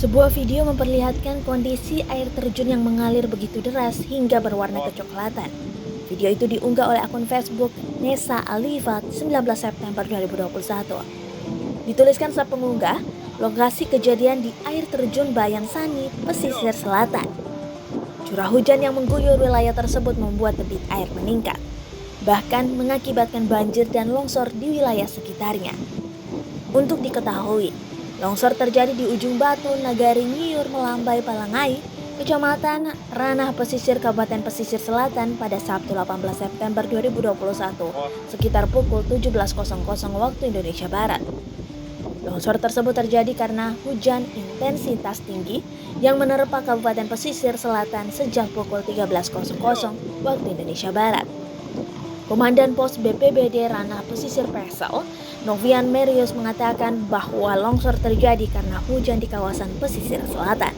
Sebuah video memperlihatkan kondisi air terjun yang mengalir begitu deras hingga berwarna kecoklatan. Video itu diunggah oleh akun Facebook Nesa Alifat 19 September 2021. Dituliskan saat pengunggah, lokasi kejadian di air terjun Bayang Sani, pesisir selatan. Curah hujan yang mengguyur wilayah tersebut membuat debit air meningkat, bahkan mengakibatkan banjir dan longsor di wilayah sekitarnya. Untuk diketahui, longsor terjadi di ujung Batu Nagari Nyiur Melambai Palangai, Kecamatan Ranah Pesisir Kabupaten Pesisir Selatan pada Sabtu 18 September 2021 sekitar pukul 17.00 waktu Indonesia Barat. Longsor tersebut terjadi karena hujan intensitas tinggi yang menerpa Kabupaten Pesisir Selatan sejak pukul 13.00 waktu Indonesia Barat. Komandan Pos BPBD Ranah Pesisir Pesel, Novian Merius mengatakan bahwa longsor terjadi karena hujan di kawasan pesisir selatan.